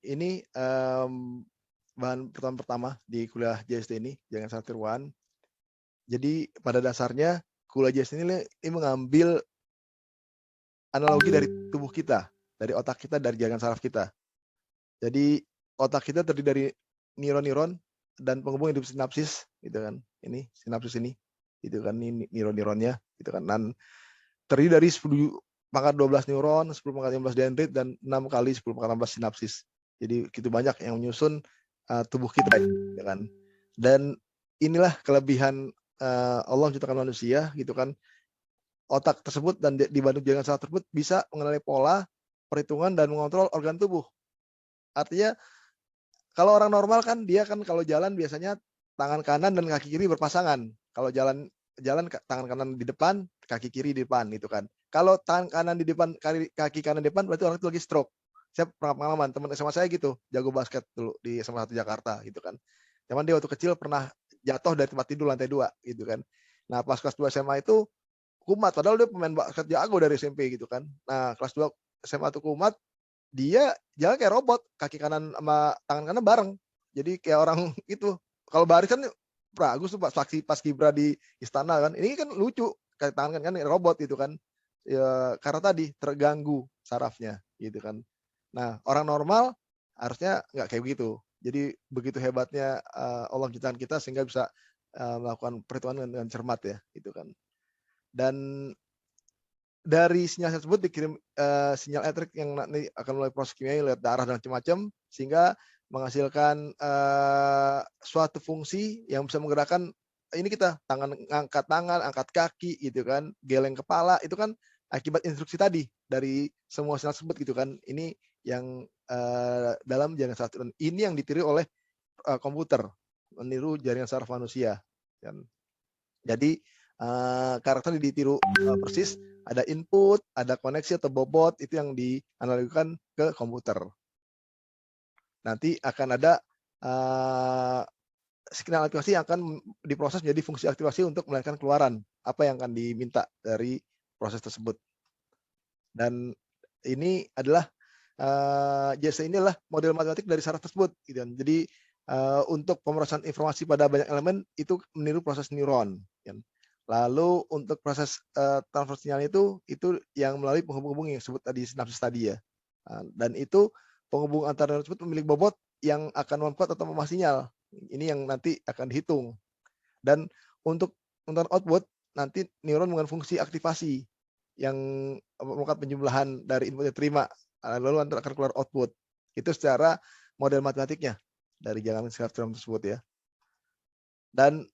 Ini, bahan pertama di kuliah JST ini, Jaringan Saraf Tiruan. Jadi pada dasarnya kuliah JST ini mengambil analogi dari tubuh kita, dari otak kita, dari jaringan saraf kita. Jadi otak kita terdiri dari neuron-neuron dan penghubung hidup sinapsis gitu kan. Ini sinapsis ini, gitu kan, ini neuron-neuronnya gitu kan. Dan terdiri dari 10 pangkat 12 neuron, 10 pangkat 15 dendrit, dan 6 kali 10 pangkat 16 sinapsis. Jadi begitu banyak yang menyusun tubuh kita, ya kan. Dan inilah kelebihan Allah menciptakan manusia gitu kan. Otak tersebut dan dibantu jaringan saraf tersebut bisa mengenali pola, perhitungan, dan mengontrol organ tubuh. Artinya kalau orang normal kan dia kan kalau jalan biasanya tangan kanan dan kaki kiri berpasangan. Kalau jalan jalan tangan kanan di depan, kaki kiri di depan gitu kan. Kalau tangan kanan di depan, kaki kanan di depan berarti orang itu lagi stroke. Saya pernah pengalaman, teman SMA saya gitu, jago basket dulu di SMA 1 Jakarta gitu kan. Cuman dia waktu kecil pernah jatuh dari tempat tidur lantai 2 gitu kan. Nah, pas kelas 2 SMA itu kumat, padahal dia pemain basket jago dari SMP gitu kan. Nah, kelas 2 SMA tuh kumat, dia jalan kayak robot, kaki kanan sama tangan kanan bareng. Jadi kayak orang itu, kalau baris kan bagus tuh pas Paskibra di istana kan. Ini kan lucu, kayak tangan kan robot gitu kan. Ya karena tadi terganggu sarafnya gitu kan. Nah, orang normal harusnya nggak kayak begitu. Jadi begitu hebatnya Allah menciptakan kita sehingga bisa melakukan perhitungan dengan cermat ya, gitu kan. Dan dari sinyal tersebut dikirim sinyal elektrik yang nanti akan melalui proses kimia lewat darah dan macam-macam, sehingga menghasilkan suatu fungsi yang bisa menggerakkan ini kita, angkat tangan, angkat kaki gitu kan, geleng kepala, itu kan akibat instruksi tadi dari semua sinyal tersebut gitu kan. Ini yang dalam jaringan saraf tiruan. Ini yang ditiru oleh komputer, meniru jaringan saraf manusia kan. Jadi karakter ditiru persis, ada input, ada koneksi atau bobot, itu yang dianalogikan ke komputer. Nanti akan ada signal aktivasi yang akan diproses menjadi fungsi aktivasi untuk melahirkan keluaran apa yang akan diminta dari proses tersebut. Dan ini adalah JST ini adalah model matematik dari saraf tersebut gitu kan. Jadi untuk pemrosesan informasi pada banyak elemen itu meniru proses neuron kan. Lalu untuk proses transfer sinyal itu yang melalui penghubung-penghubung yang disebut tadi sinapsis tadi ya. Dan itu penghubung antar neuron tersebut memiliki bobot yang akan membuat atau memahami sinyal. Ini yang nanti akan dihitung. Dan untuk output nanti neuron dengan fungsi aktivasi yang melakukan penjumlahan dari input yang diterima, lalu nanti akan keluar output. Itu secara model matematiknya dari jaringan saraf tiruan tersebut ya. Dan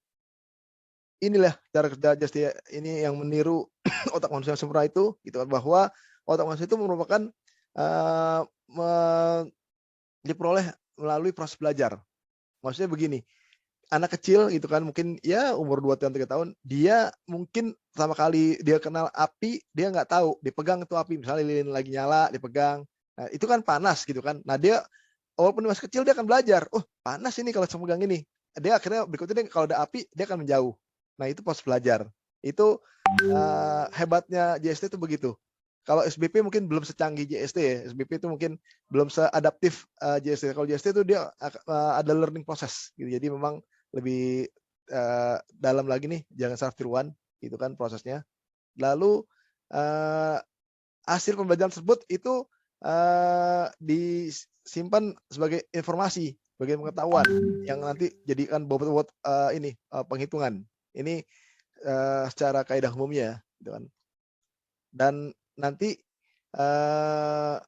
inilah cara kerja JST ini yang meniru otak manusia yang sempurna itu, gitu kan, bahwa otak manusia itu merupakan uh, me diperoleh melalui proses belajar. Maksudnya begini, anak kecil gitu kan mungkin ya umur 2 tahun 3 tahun, dia mungkin pertama kali dia kenal api, dia nggak tahu dipegang itu api, misalnya lilin lagi nyala dipegang, nah itu kan panas gitu kan. Nah dia walaupun masih kecil dia akan belajar, "Oh panas ini kalau saya pegang ini." Dia akhirnya berikutnya kalau ada api dia akan menjauh. Nah itu proses belajar. Itu, hebatnya JST itu begitu. Kalau SBP mungkin belum secanggih JST ya, SBP itu mungkin belum seadaptif, JST. Kalau JST itu dia ada learning process gitu. Jadi memang lebih dalam lagi nih jaringan saraf tiruan gitu kan prosesnya. Lalu hasil pembelajaran tersebut itu disimpan sebagai informasi, sebagai pengetahuan yang nanti jadikan bobot-bobot penghitungan. Ini secara kaidah umumnya gitu kan. Dan nanti uh,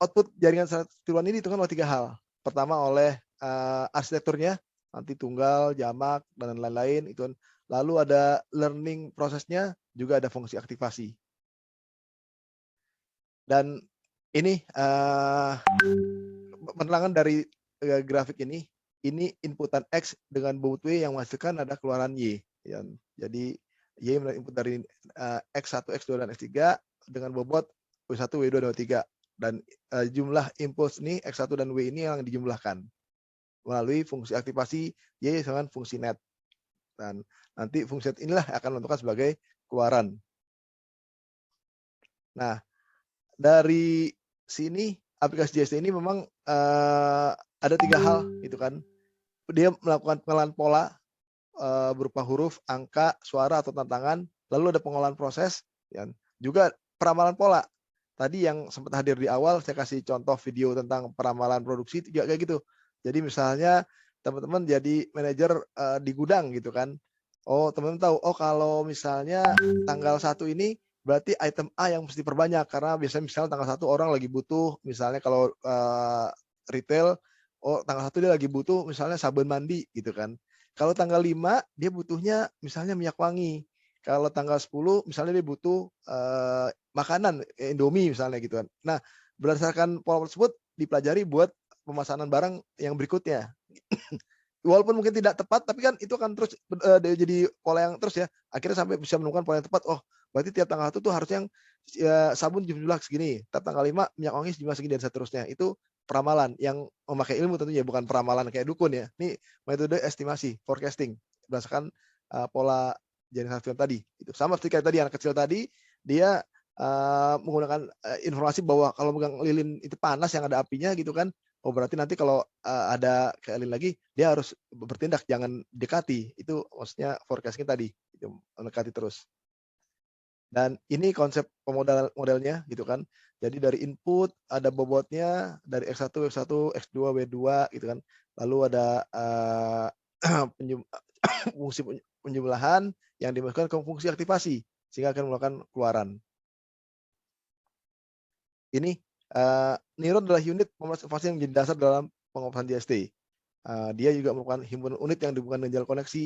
output jaringan saraf tiruan ini ditentukan oleh 3 hal. Pertama oleh arsitekturnya, nanti tunggal, jamak, dan lain-lain itu kan. Lalu ada learning prosesnya, juga ada fungsi aktivasi. Dan ini penerangan dari grafik ini inputan X dengan bobot Y yang menghasilkan ada keluaran Y. Ya. Jadi Y input dari X1, X2, dan X3 dengan bobot W1, W2, dan W3. Dan jumlah impuls ini X1 dan W ini yang dijumlahkan melalui fungsi aktivasi Y dengan fungsi net. Dan nanti fungsi net inilah akan menentukan sebagai keluaran. Nah, dari sini aplikasi JST ini memang ada 3 hal gitu kan. Dia melakukan pengolahan pola berupa huruf, angka, suara atau tantangan, lalu ada pengolahan proses, dan juga peramalan pola. Tadi yang sempat hadir di awal saya kasih contoh video tentang peramalan produksi juga kayak gitu. Jadi misalnya teman-teman jadi manajer di gudang gitu kan. Oh, teman-teman tahu, oh kalau misalnya tanggal 1 ini berarti item A yang mesti diperbanyak karena biasanya misalnya tanggal 1 orang lagi butuh misalnya kalau retail, oh tanggal 1 dia lagi butuh misalnya sabun mandi gitu kan. Kalau tanggal 5 dia butuhnya misalnya minyak wangi. Kalau tanggal 10 misalnya dia butuh makanan, Indomie misalnya gitu kan. Nah, berdasarkan pola tersebut dipelajari buat pemesanan barang yang berikutnya. Walaupun mungkin tidak tepat, tapi kan itu akan terus jadi pola yang terus ya. Akhirnya sampai bisa menemukan pola yang tepat. Oh, berarti tiap tanggal 1 tuh harusnya sabun jumlah segini, tiap tanggal 5 minyak wangi jumlah segini dan seterusnya. Itu peramalan yang memakai ilmu tentunya, bukan peramalan kayak dukun ya. Ini metode estimasi, forecasting berdasarkan pola jaring Harfian tadi. Itu sama seperti kayak tadi anak kecil tadi, dia menggunakan informasi bahwa kalau megang lilin itu panas yang ada apinya gitu kan. Oh berarti nanti kalau ada kayak lilin lagi, dia harus bertindak, jangan dekati. Itu maksudnya forecasting tadi, itu mendekati terus. Dan ini konsep modelnya gitu kan. Jadi dari input ada bobotnya dari X1, X1, X2, W2 gitu kan. Lalu ada fungsi penjumlahan yang dimasukkan ke fungsi aktivasi sehingga akan melakukan keluaran. Ini neuron adalah unit informasi yang menjadi dasar dalam pengoperasian JST. Dia juga merupakan himpunan unit yang dihubungkan dengan jalan koneksi,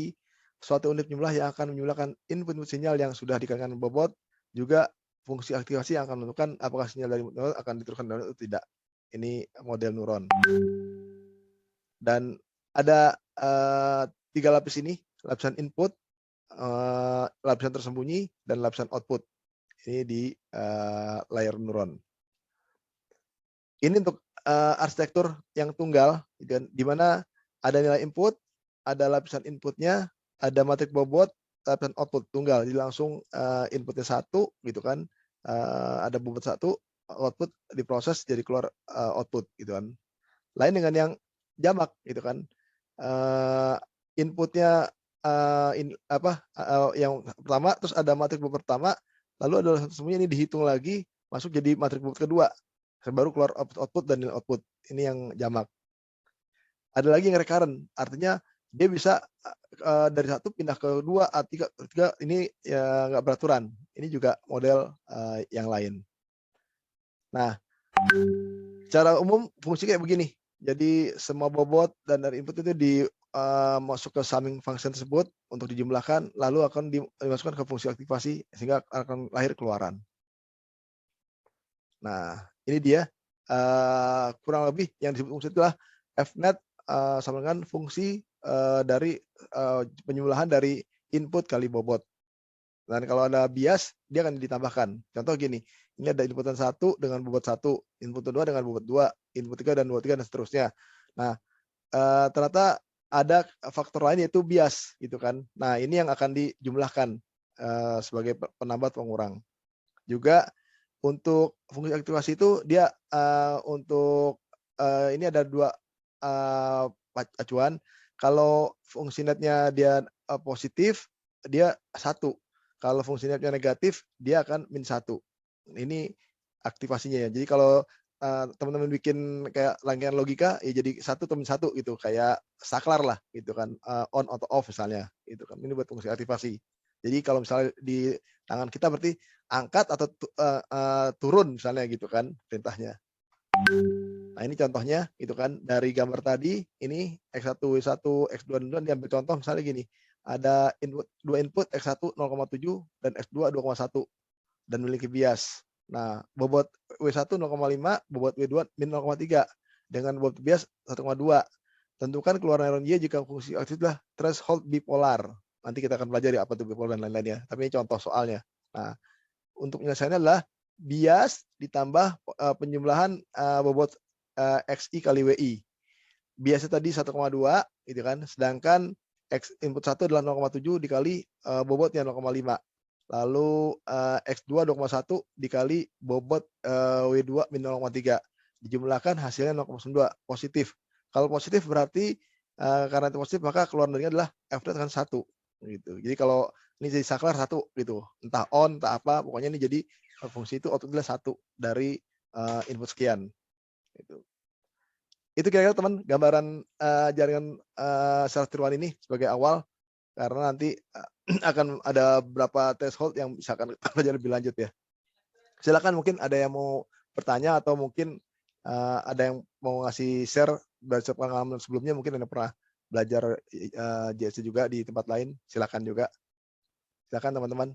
suatu unit jumlah yang akan menjumlahkan input sinyal yang sudah dikaitkan bobot, juga fungsi aktivasi yang akan menentukan apakah sinyal dari neuron akan diteruskan atau tidak. Ini model neuron. Dan ada 3 lapis ini, lapisan input, lapisan tersembunyi, dan lapisan output. Ini di layar neuron. Ini untuk arsitektur yang tunggal, dan di mana ada nilai input, ada lapisan inputnya, ada matrik bobot, lapisan output tunggal. Jadi langsung inputnya 1 gitu kan, ada bobot 1, output diproses jadi keluar output gitu kan. Lain dengan yang jamak gitu kan, inputnya yang pertama, terus ada matrik bobot pertama, lalu ada semuanya ini dihitung lagi, masuk jadi matrik bobot kedua. Baru keluar output dan nilai output. Ini yang jamak. Ada lagi yang recurrent, artinya dia bisa dari 1 pindah ke 2, 3 ini ya nggak beraturan. Ini juga model yang lain. Nah, secara umum fungsi kayak begini. Jadi semua bobot dan dari input itu masuk ke summing function tersebut untuk dijumlahkan, lalu akan dimasukkan ke fungsi aktivasi sehingga akan lahir keluaran. Nah, ini dia kurang lebih yang disebut fungsi itulah Fnet sama dengan fungsi dari penjumlahan dari input kali bobot. Dan kalau ada bias, dia akan ditambahkan. Contoh gini, ini ada inputan 1 dengan bobot 1, input 2 dengan bobot 2, input 3 dan bobot 3 dan seterusnya. Nah, ternyata ada faktor lain yaitu bias gitu kan. Nah, ini yang akan dijumlahkan sebagai penambah pengurang. Juga untuk fungsi aktivasi itu dia untuk ini ada 2 acuan. Kalau fungsi netnya dia positif, dia 1. Kalau fungsi netnya negatif, dia akan -1. Ini aktivasinya ya. Jadi kalau teman-teman bikin kayak rangkaian logika, ya jadi 1 atau -1 gitu, kayak saklar lah gitu kan, on atau off misalnya gitu kan. Ini buat fungsi aktivasi. Jadi kalau misalnya di tangan kita berarti angkat atau turun misalnya gitu kan perintahnya. Nah ini contohnya gitu kan, dari gambar tadi ini X1, Y1, X2 dan diambil contoh misalnya gini, ada 2 input X1 0,7 dan X2 2,1 dan memiliki bias. Nah, bobot W1 0,5, bobot W2 min 0,3 dengan bobot bias 1,2. Tentukan keluaran neuron Y jika fungsi aktif adalah threshold bipolar. Nanti kita akan pelajari apa itu bipolar dan lain-lainnya. Tapi ini contoh soalnya. Nah, untuk penyelesaiannya adalah bias ditambah penjumlahan bobot XI kali WI. Biasnya tadi 1,2 gitu kan, sedangkan input 1 adalah 0,7 dikali bobotnya 0,5. Lalu X2 2,1 dikali bobot W2 min 0,3. dijumlahkan hasilnya 0,2 positif. Kalau positif berarti, karena itu positif maka keluar darinya adalah F0 dengan 1 gitu. Jadi kalau ini jadi saklar 1 gitu, entah on, entah apa, pokoknya ini jadi, fungsi itu output adalah 1 dari, input sekian, gitu. Itu kira-kira teman gambaran, jaringan, secara tiruan ini sebagai awal, karena nanti, akan ada beberapa threshold yang bisa akan kita pelajari lebih lanjut ya. Silakan mungkin ada yang mau bertanya atau mungkin, ada yang mau ngasih share berdasarkan pengalaman sebelumnya mungkin ada yang pernah belajar, JST juga di tempat lain, silakan juga. Silakan teman-teman.